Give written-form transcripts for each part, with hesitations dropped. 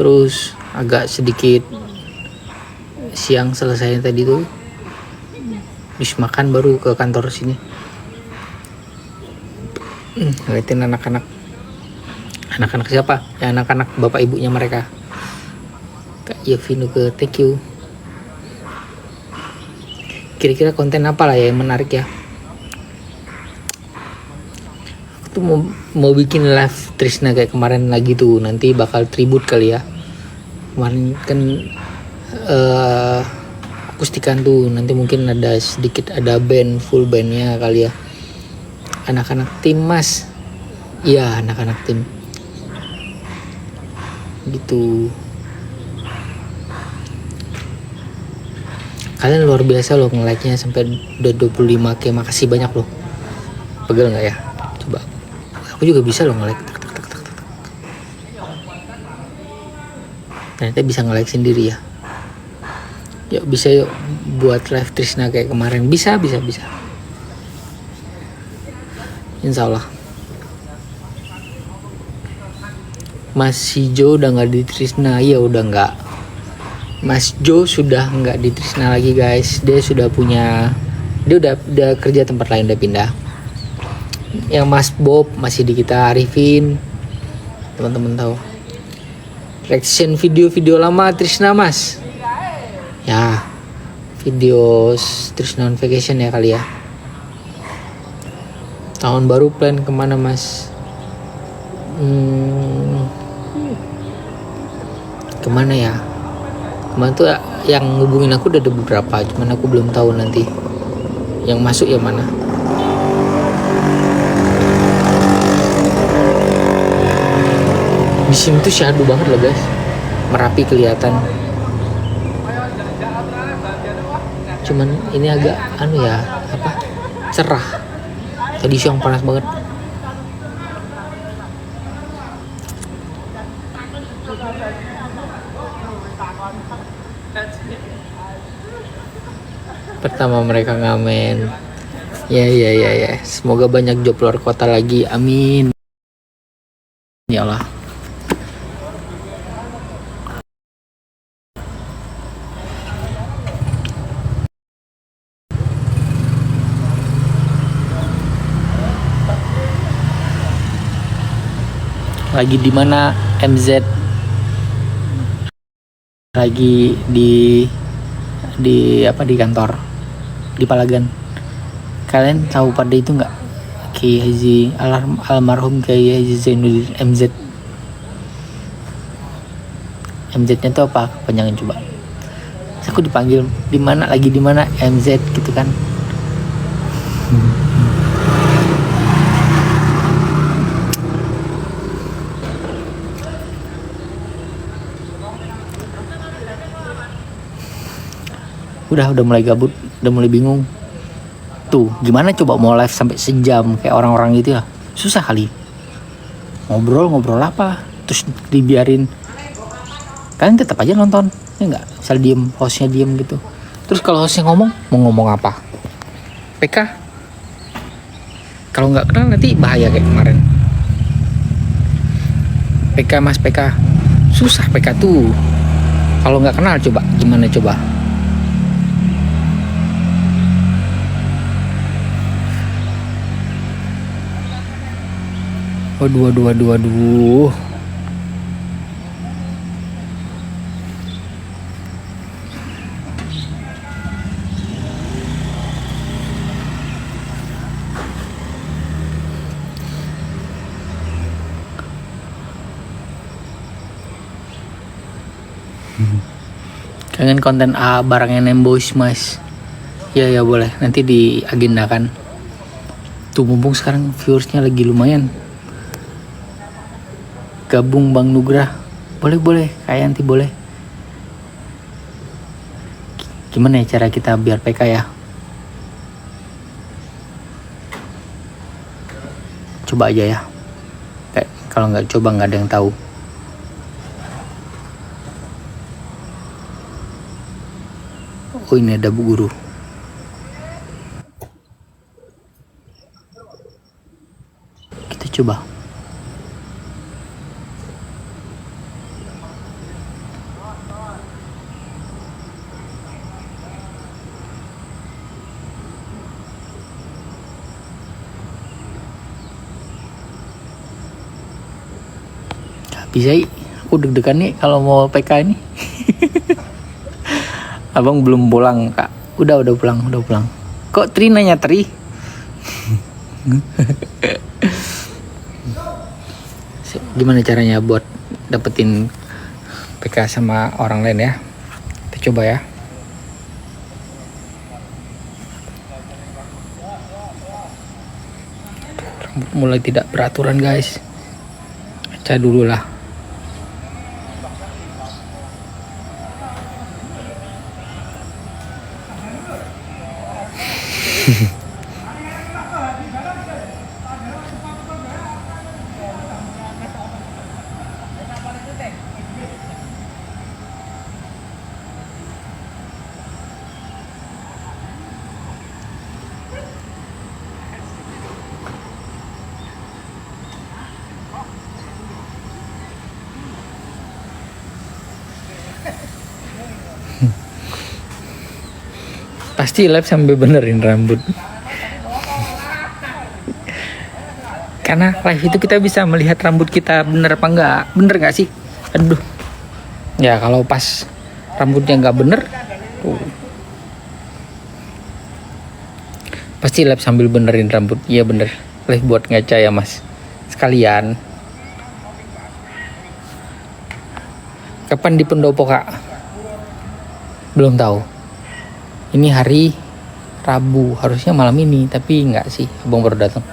Terus agak sedikit siang selesai tadi tuh, habis makan baru ke kantor sini. Ngeliatin anak-anak siapa ya, anak-anak bapak ibunya mereka. Kak Yovinu ke thank you. Kira-kira konten apa lah ya yang menarik ya. Aku tuh mau bikin live Trisna kayak kemarin lagi tuh, nanti bakal tribute kali ya. Kemarin kan akustikan tuh, nanti mungkin ada sedikit ada band, full bandnya kali ya. Anak-anak tim mas, iya anak-anak tim gitu. Kalian luar biasa loh, nge-like-nya sampai udah 25k, makasih banyak loh. Pegel nggak ya? Coba aku juga bisa loh nge-like, ternyata bisa nge-like sendiri ya. Yuk bisa yuk buat live Trisna kayak kemarin, bisa insya Allah. Mas Jo udah nggak di Trisna, iya udah nggak. Mas Jo sudah nggak di Trisna lagi guys, dia udah kerja tempat lain, udah pindah. Yang Mas Bob masih di kita Arifin, teman-teman tahu. Reaction video lama Trisna mas, ya video Trisna on vacation ya kali ya. Tahun baru plan kemana mas? Kemana ya? Kemarin tuh yang ngubungin aku udah ada beberapa, cuman aku belum tahu nanti yang masuk yang mana. Di sini tuh syahdu banget loh guys, Merapi kelihatan. Cuman ini agak cerah. Tadi siang panas banget. Pertama mereka ngamen. Ya. Semoga banyak job luar kota lagi. Amin. Ya Allah. Lagi di mana MZ? Lagi di kantor di Palagan. Kalian tahu pada itu nggak? Kiai Haji almarhum Kiai Haji Zainuddin MZ. MZ-nya tuh apa? Panjangan coba. Aku dipanggil di mana MZ gitu kan. Udah mulai gabut, udah mulai bingung. Tuh, gimana coba mau live sampai sejam kayak orang-orang gitu ya? Susah kali. Ngobrol apa? Terus dibiarin. Kalian tetap aja nonton, ya nggak? Misal diem, hostnya diem gitu. Terus kalau hostnya ngomong, mau ngomong apa? PK? Kalau nggak kenal nanti bahaya kayak kemarin. PK mas PK, susah PK tuh. Kalau nggak kenal coba, gimana coba? Waduh. Kangen konten barangnya Nemboys mas. Ya boleh, nanti diagendakan. Tuh mumpung sekarang viewersnya lagi lumayan. Gabung Bang Nugrah, boleh kayak nanti boleh. Gimana ya cara kita biar PK ya? Coba aja ya. Kalau nggak coba nggak ada yang tahu. Oh ini ada Bu Guru. Kita coba. Bisa, aku deg-degan nih kalau mau PK ini. Abang belum pulang, Kak. Udah pulang. Kok Tri nanya Tri? Gimana caranya buat dapetin PK sama orang lain ya? Kita coba ya. Rambut mulai tidak beraturan, guys. Baca dulu lah. Pasti live sambil benerin rambut. Karena live itu kita bisa melihat rambut kita bener apa enggak. Bener gak sih? Aduh. Ya kalau pas rambutnya nggak bener, pasti live sambil benerin rambut. Iya bener. Live buat ngaca ya mas. Sekalian. Kapan di pendopo kak? Belum tahu. Ini hari Rabu, harusnya malam ini, tapi enggak sih, abang baru datang.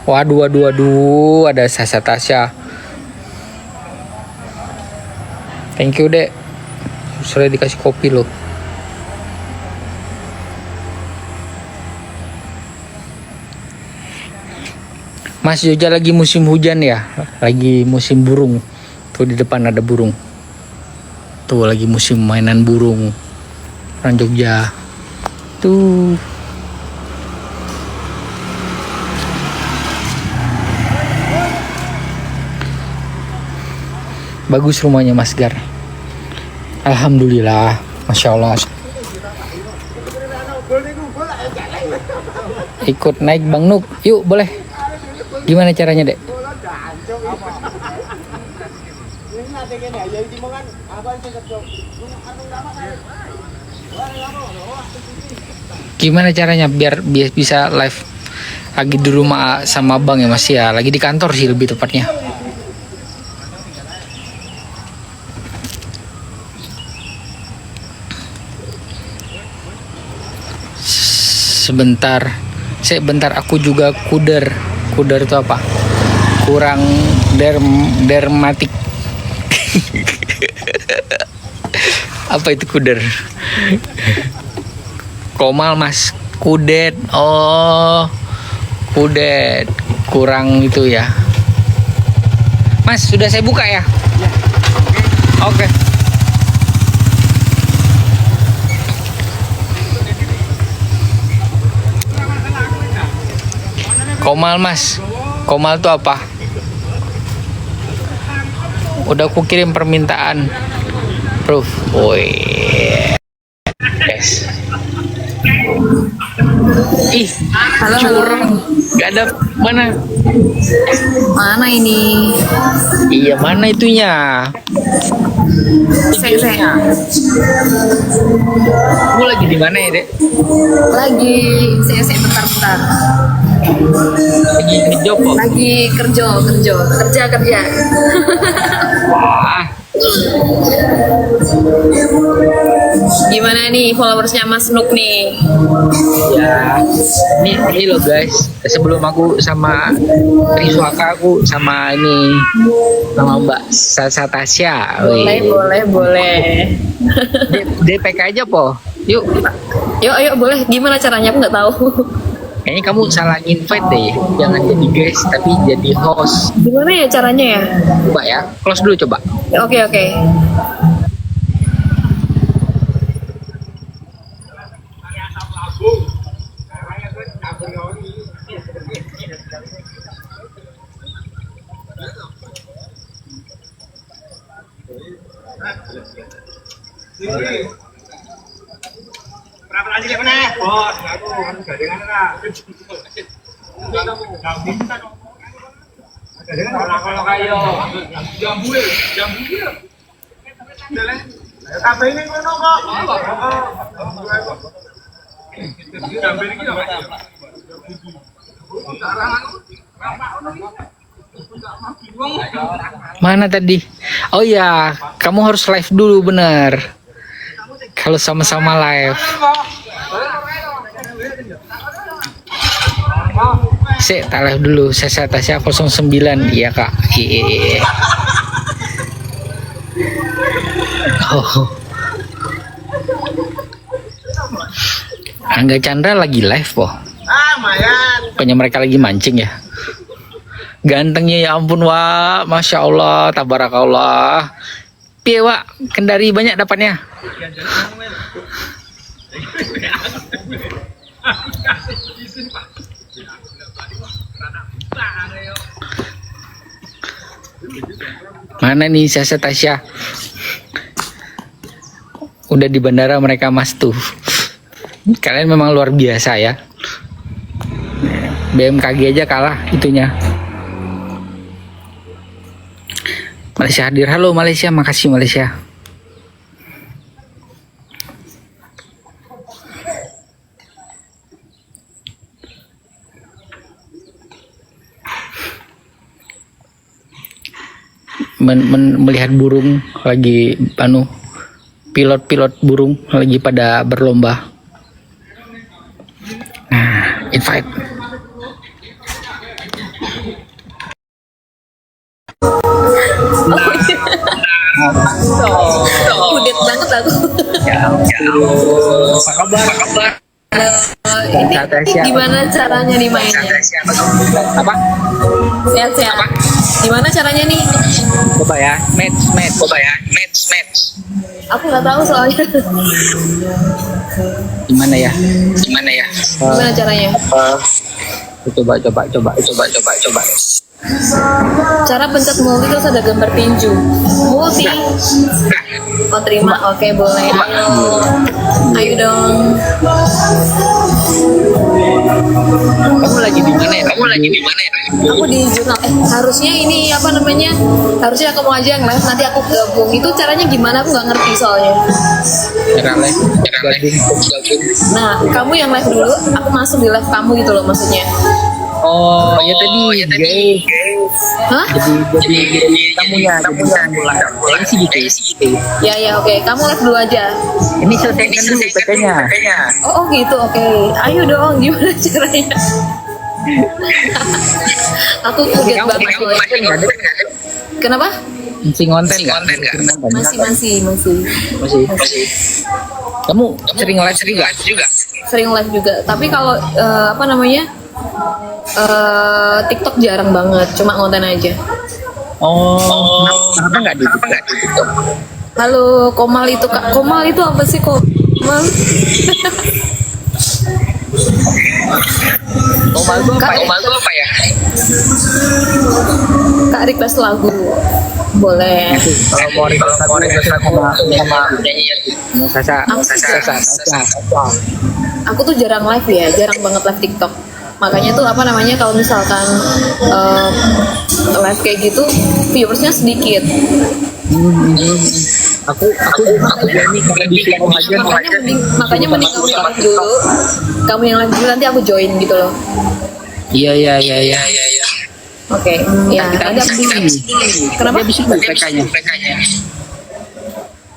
Waduh, ada Sasa Tasya. Thank you, Dek. Sudah dikasih kopi loh. Mas Jogja lagi musim hujan ya, lagi musim burung. Tuh di depan ada burung. Tuh lagi musim mainan burung. Orang Jogja. Tuh. Bagus rumahnya Mas Gar. Alhamdulillah, Masya Allah. Ikut naik Bang Nuk, yuk boleh. Gimana caranya, Dek? Gimana caranya biar bisa live lagi di rumah sama Bang ya Mas ya? Lagi di kantor sih lebih tepatnya. Sebentar aku juga kuder. Kuder itu apa? Kurang dermatik. Apa itu kuder? Komal mas, kudet. Oh, kudet. Kurang itu ya. Mas, sudah saya buka ya? Oke. Komal mas, Komal tuh apa? Udah aku kirim permintaan proof. Woi, yes. Ih, halo, curang. Gak ada mana? mana ini? Iya mana itunya? Saya Kamu lagi di mana ya dek? lagi saya bentar. Lagi kerja kok? Lagi kerja. Wah. Gimana nih followersnya Mas Nuk nih? Ya, ini loh guys. Sebelum aku sama Riswaka, aku sama ini sama Mbak Sasa Tasya. Boleh. DPK aja po. Yuk. Yuk boleh. Gimana caranya? Aku nggak tahu. Kayaknya kamu salah invite deh. Jangan jadi guest tapi jadi host. Gimana ya caranya ya? Coba ya. Close dulu coba. Oke. Mana tadi? Oh ya, kamu harus live dulu bener. Kalau sama-sama live. Tak live dulu. Saya Tasya 09. Iya kak. Iya. Oh. Angga Chandra lagi live po. Pokoknya mereka lagi mancing ya. Gantengnya ya ampun Wak, Masya Allah, tabarakallah. Piye Wak, Kendari banyak dapatnya? Mana nih Sasa Tasya? Udah di bandara mereka mas tuh. Kalian memang luar biasa ya. BMKG aja kalah itunya. Malaysia hadir. Halo Malaysia, makasih Malaysia. Melihat burung lagi pilot burung lagi pada berlomba. Nah, invite. Udet banget aku. Apa kabar? Ini gimana caranya nih mainnya? Apa? Sehat-sehat. Gimana caranya nih? Coba ya, match. Aku nggak tahu soalnya. Gimana ya? Gimana caranya? Coba. Cara pencet multi terus ada gambar tinju. Multi. Oh terima, oke boleh. Ayo dong. Kamu lagi di mana ya? Aku di jurnal. Harusnya ini apa namanya? Harusnya kamu aja yang live, nanti aku gabung. Itu caranya gimana? Aku nggak ngerti soalnya. Cara live. Nah, kamu yang live dulu, aku masuk di live kamu gitu loh maksudnya. Oh, ya tadi. Hah? Jadi tamunya mulai sih gitu. Ya, oke. Kamu live dulu aja. Ini selesaikan dulu PT-nya. Oh gitu, oke. Ayo dong, gimana caranya? Aku kaget banget soalnya. Kenapa? Masih ngonten nggak? Masih. Kamu sering live juga? Sering live juga. Tapi kalau apa namanya? TikTok jarang banget, cuma ngonten aja. Oh, kenapa nggak di TikTok? Halo, Komal itu Kak. Komal itu apa sih Komal? Komal itu apa ya? Kak request lagu. Boleh. Kalau mau request lagu sama Sasa. Aku tuh jarang live ya, jarang banget live TikTok. Makanya tuh apa namanya kalau misalkan live kayak gitu viewersnya sedikit. Aku jadi karena di sini aja. Makanya mending kamu yang live dulu. Kamu yang live dulu nanti aku join gitu loh. Iya. Oke, ya ada kenapa? Dia bisa PK-nya.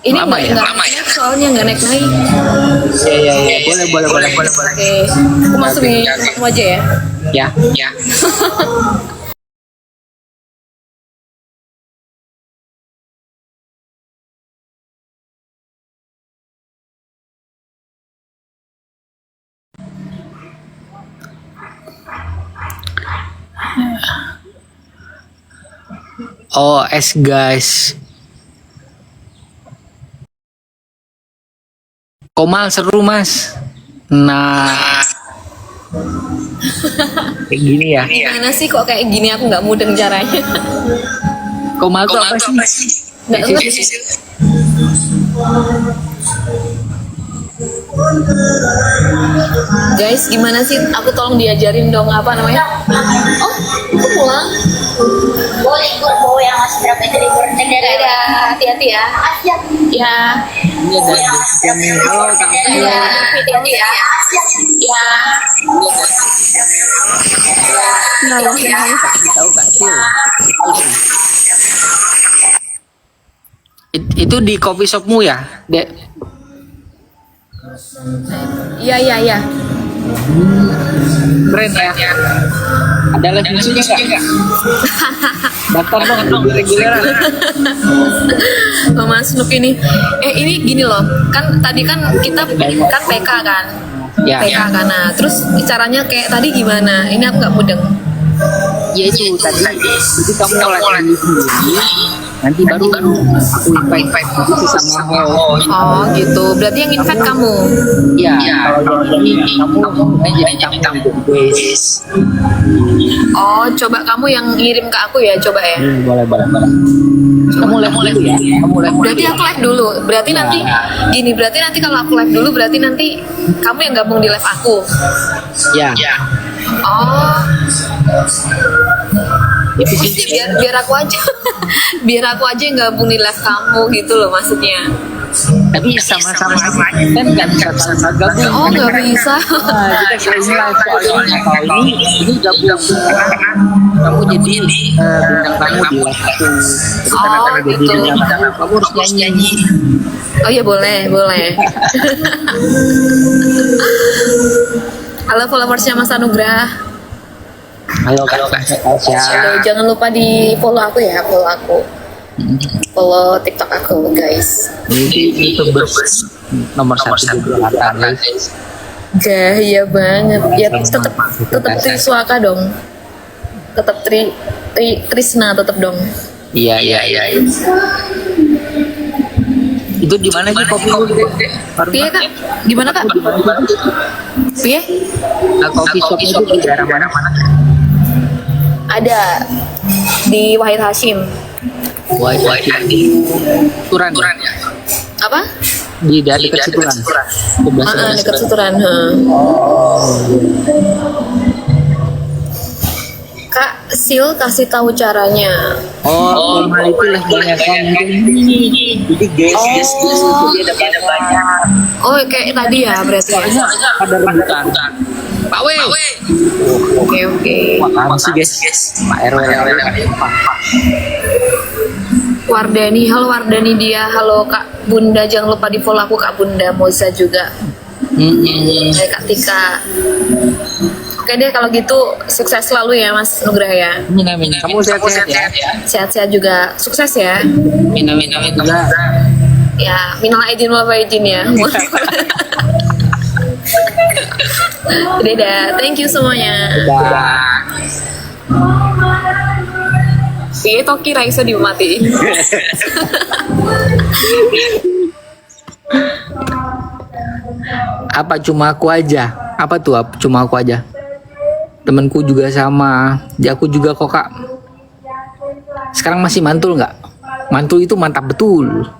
Ini lama ya? Soalnya nggak naik. Iya. Boleh. Oke, aku masuk di kamu aja ya. Ya. OS guys. Komal seru mas. Nah, kayak gini ya. Gimana sih kok kayak gini? Aku nggak mudeng caranya. Komal tuh apa sih? Nggak ngerti. Guys, gimana sih? Aku tolong diajarin dong apa namanya? Oh, aku pulang. Boleh ikut bawa yang masih berapa itu libur Dadah, hati-hati ya. Ya, Ini ada kami. Halo, Kak. ya, hati-hati ya. Ya. Tahu Kak Sil. Itu di coffee shopmu ya, Dek? Iya, iya, iya. Keren ya. Ada live musiknya nggak? Daftar dong di reguleran. Mama Snook ini. Ini gini loh. Kan tadi kan kita kan PK kan. Ya. PK kan. Nah, terus caranya kayak tadi gimana? Ini aku nggak mudeng. Ya itu tadi. Itu kamu latihan sendiri. Nanti baru aku invite gitu sama host. Oh, gitu. Berarti yang invite kamu. Ya, kalau yang ini kamu jadi tamu guys. Oh, coba kamu yang ngirim ke aku ya, coba ya. Boleh. Kamu live dulu ya. Berarti aku live dulu. Berarti nanti gini, berarti nanti kalau aku live dulu berarti nanti kamu yang gabung di live aku. Ya. Oh. Mesti biar aku aja. Biar aku aja yang gabung di live kamu gitu loh maksudnya. Tapi sama-sama kan nggak bisa gabung. Oh, nggak bisa. Kita sering live soalnya kalau ini gabung kamu jadi bintang tamu di live aku. Jadi karena Oh, jadi gitu. bintang tamu kamu harus nyanyi. Oh iya, boleh. Halo followersnya Mas Anugrah. Halo Kak Tasya. Aduh, jangan lupa di follow aku ya, follow aku. Follow TikTok aku, guys. Ini YouTubers nomor 1 di Jakarta guys. Gaya banget. Ya tetap Triswaka dong. Tetap Trisna tetap dong. Iya. Itu di mana sih kopi lu? Piye Kak? Gimana Kak? Piye? Nah, kopi shop itu di daerah mana? Ada di Wahid Hashim. Wahid Turan ya? Apa? Di daerah dekat Situran. Dekat Suturan. Kak Sil kasih tahu caranya. Oh, normal itu lah banyak kan ini. Jadi guys, dia ada banyak. Oh, kayak tadi ya berarti. Ya? Ada rebutan. Pak W. Oke. Makasih guys. Pak RW. Wardani, halo Wardani dia, halo Kak Bunda, jangan lupa di follow aku Kak Bunda Moza juga. Kak Tika. Oke deh kalau gitu sukses selalu ya Mas Nugrah ya. Amin. Kamu sehat-sehat ya? Sehat-sehat juga, sukses ya. Amin juga. Ya, minal aidin wal faizin ya. Dadah, thank you semuanya. Iya, Toki Raisa dimatiin. Apa cuma aku aja? Apa tuh cuma aku aja? Temanku juga sama. Aku juga kok Kak. Sekarang masih mantul nggak? Mantul itu mantap betul.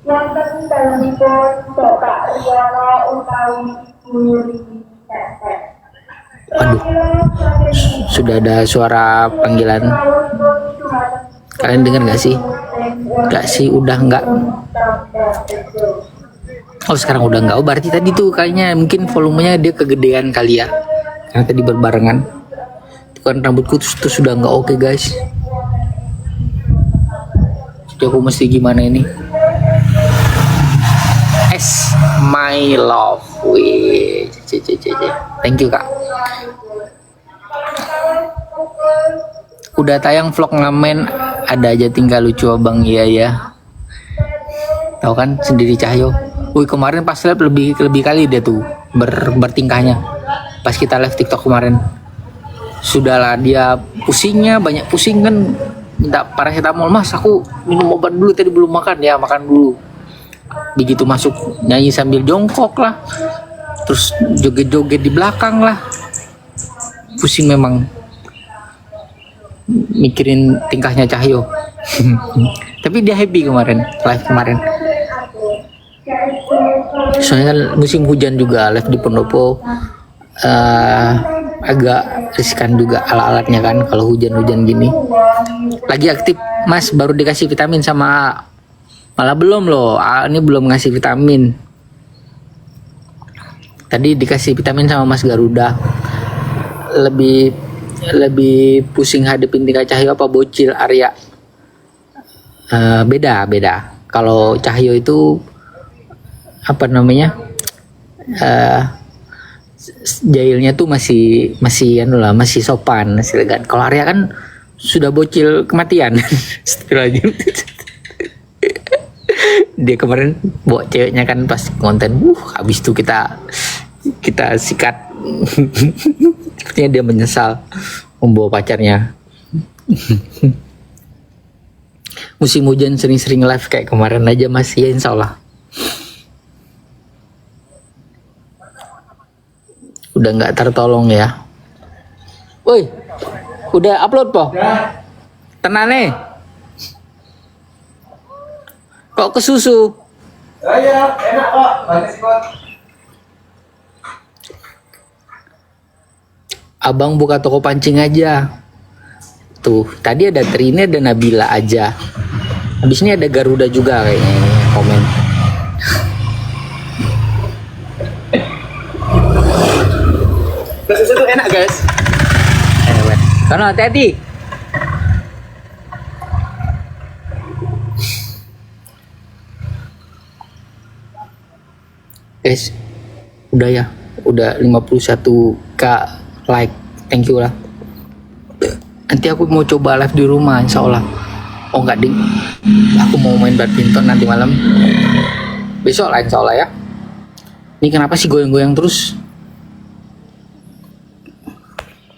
Wonten dalemipun Bapak Riono utawi Ibu Tetet. Aduh, sudah ada suara panggilan. Kalian dengar nggak sih? Nggak sih, udah nggak. Oh sekarang udah nggak. Oh berarti tadi tuh kayaknya mungkin volumenya dia kegedean kali ya. Karena tadi berbarengan. Itu kan rambutku tuh sudah nggak oke guys. Jadi aku mesti gimana ini? My love. Wih, thank you Kak. Udah tayang vlog ngamen, ada aja tinggal lucu abang. Iya. Tahu kan sendiri Cahyo. Wih kemarin pas live lebih kali dia tuh bertingkahnya. Pas kita live TikTok kemarin. Sudahlah dia pusingnya banyak pusing kan, minta paracetamol. Mas aku minum obat dulu, tadi belum makan. Ya makan dulu. Begitu masuk nyanyi sambil jongkok lah, terus joget-joget di belakang lah. Pusing memang mikirin tingkahnya Cahyo. Tapi dia happy kemarin, live kemarin. Soalnya kan musim hujan juga, live di pendopo agak riskan juga alat-alatnya kan kalau hujan-hujan gini. Lagi aktif Mas, baru dikasih vitamin sama malah belum loh. Ini belum ngasih vitamin. Tadi dikasih vitamin sama Mas Garuda. Lebih pusing hadepin Tika Cahyo apa Bocil Arya? Beda. Kalau Cahyo itu apa namanya? Jahilnya tuh masih masih sopan, masih elegan. Kalau Arya kan sudah bocil kematian. Astagfirullahaladzim. Dia kemarin bawa ceweknya kan pas konten, habis itu kita sikat. Sepertinya dia menyesal membawa pacarnya. Musim hujan sering-sering live kayak kemarin aja Mas, ya insya Allah. Udah nggak tertolong ya. Woi, udah upload po? Tenang nih. Kok ke susu? Ya, enak kok. Banyak kok. Abang buka toko pancing aja. Tuh, tadi ada Trini, ada Nabila aja. Habis ini ada Garuda juga kayaknya ini komen. Susu tuh enak guys. Karena hati-hati. Guys, udah ya, udah 51k like, thank you lah. Nanti aku mau coba live di rumah, insya Allah. Oh enggak ding, aku mau main badminton nanti malam. Besok lah insya Allah ya. Ini kenapa sih goyang-goyang terus?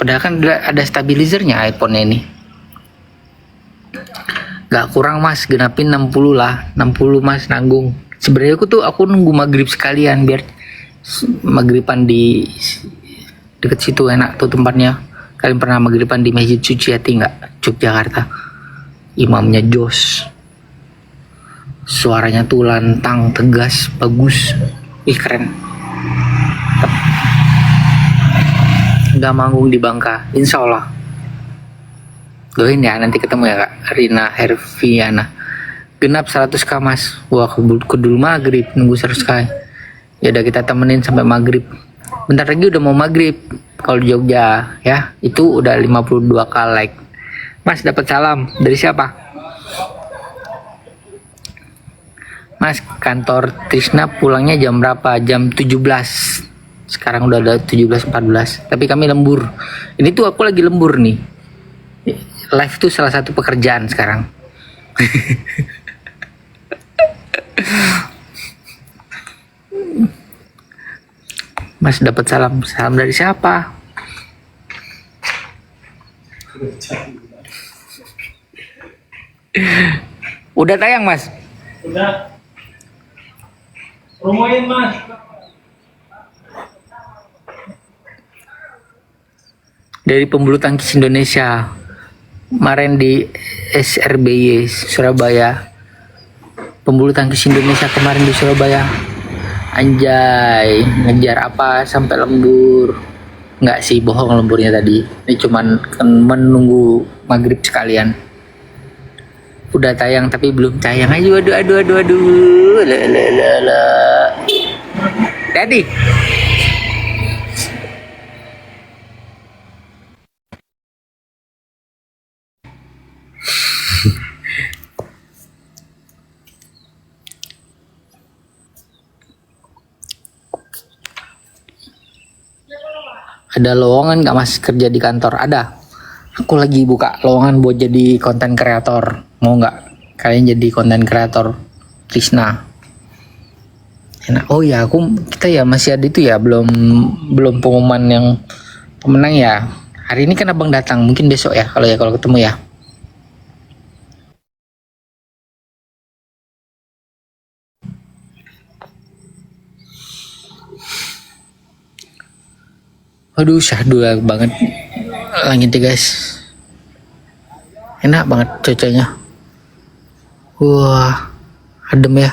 Padahal kan ada stabilizernya iPhone-nya ini. Gak kurang Mas, genapin 60 lah. 60 Mas, nanggung. Sebenarnya aku nunggu maghrib sekalian biar maghriban di deket situ enak tuh tempatnya. Kalian pernah maghriban di Masjid Suciati nggak? Yogyakarta. Imamnya jos. Suaranya tuh lantang, tegas, bagus. Ih keren. Nggak manggung di Bangka, insya Allah. Doain ya, nanti ketemu ya Kak Rina Herviana. Genap 100k Mas. Wah, kedul maghrib nunggu 100k. Ya udah kita temenin sampai maghrib. Bentar lagi udah mau maghrib kalau di Jogja ya. Itu udah 52k like. Mas dapat salam dari siapa? Mas, kantor Trisna pulangnya jam berapa? Jam 17. Sekarang udah ada 17.14. Tapi kami lembur. Ini tuh aku lagi lembur nih. Live tuh salah satu pekerjaan sekarang. Mas dapat salam dari siapa? Udah tayang Mas? Udah. Promoin Mas. Dari pembulu tangkis Indonesia kemarin di SRBY Surabaya. Pembulu tangkis Indonesia kemarin di Surabaya. Anjay, ngejar apa sampai lembur? Nggak sih, bohong lemburnya tadi. Ini cuman menunggu maghrib sekalian. Udah tayang tapi belum tayang aja. Aduh. Daddy. Ada lowongan nggak Mas kerja di kantor? Ada. Aku lagi buka lowongan buat jadi konten kreator. Mau nggak kalian jadi konten kreator Trisna? Enak. Oh ya, kita ya masih ada itu ya, belum pengumuman yang pemenang ya. Hari ini kan abang datang, mungkin besok ya kalau ketemu ya. Aduh, syahdu banget langitnya guys. Enak banget cuacanya. Wah, adem ya.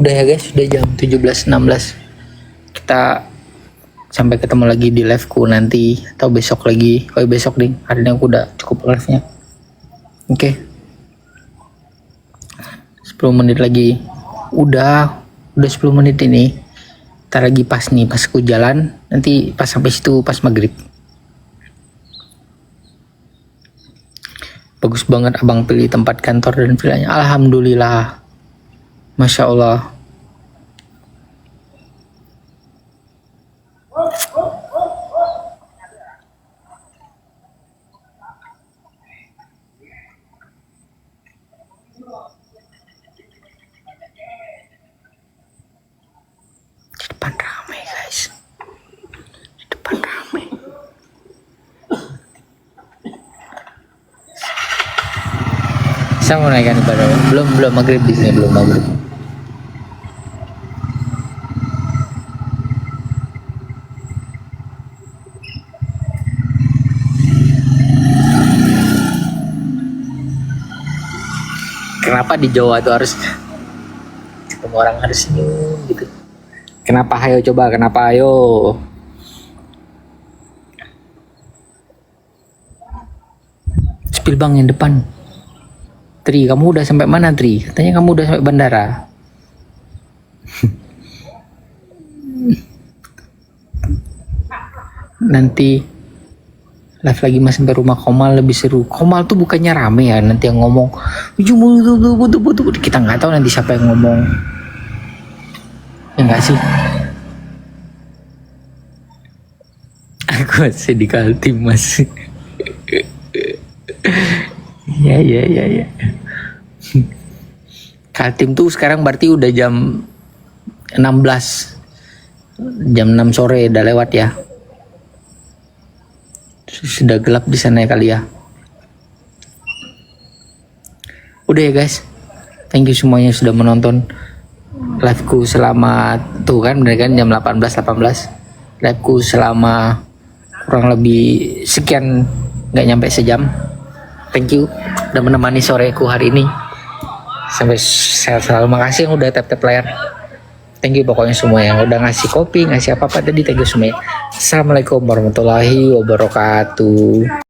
udah ya guys, sudah jam 17.16. Kita sampai ketemu lagi di live-ku nanti atau besok lagi. Oh besok ding, hari ini aku udah cukup live-nya. Oke. 10 menit lagi. Udah 10 menit ini. Ntar lagi pas nih, pas aku jalan, nanti pas sampai situ pas maghrib. Bagus banget abang pilih tempat kantor dan villanya. Alhamdulillah, masya Allah. Di depan ramai guys, di depan ramai. Saya mau naikkan ibadah. Belum maghrib di sini, belum maghrib. Kenapa di Jawa tuh harus ketemu orang harus senyum gitu? Kenapa? Ayo coba, kenapa? Ayo. Spill bang yang depan. Tri, kamu udah sampai mana Tri? Katanya kamu udah sampai bandara. Nanti live lagi mas sampai rumah Komal lebih seru. Komal tuh bukannya rame ya, nanti yang ngomong kita nggak tahu nanti siapa yang ngomong. Ya nggak sih? Aku masih di Kaltim mas. Ya. Kaltim tuh sekarang berarti udah jam 16. Jam 6 sore udah lewat ya. Sudah gelap di sana ya kali ya. Udah ya guys. Thank you semuanya sudah menonton live-ku selama tuh kan bener kan jam 18. Live-ku selama kurang lebih sekian, nggak nyampe sejam. Thank you udah menemani soreku hari ini. Sampai sehat selalu. Makasih yang udah tap layar. Thank you pokoknya semua yang udah ngasih kopi, ngasih apa-apa tadi. Thank you semuanya. Assalamualaikum warahmatullahi wabarakatuh.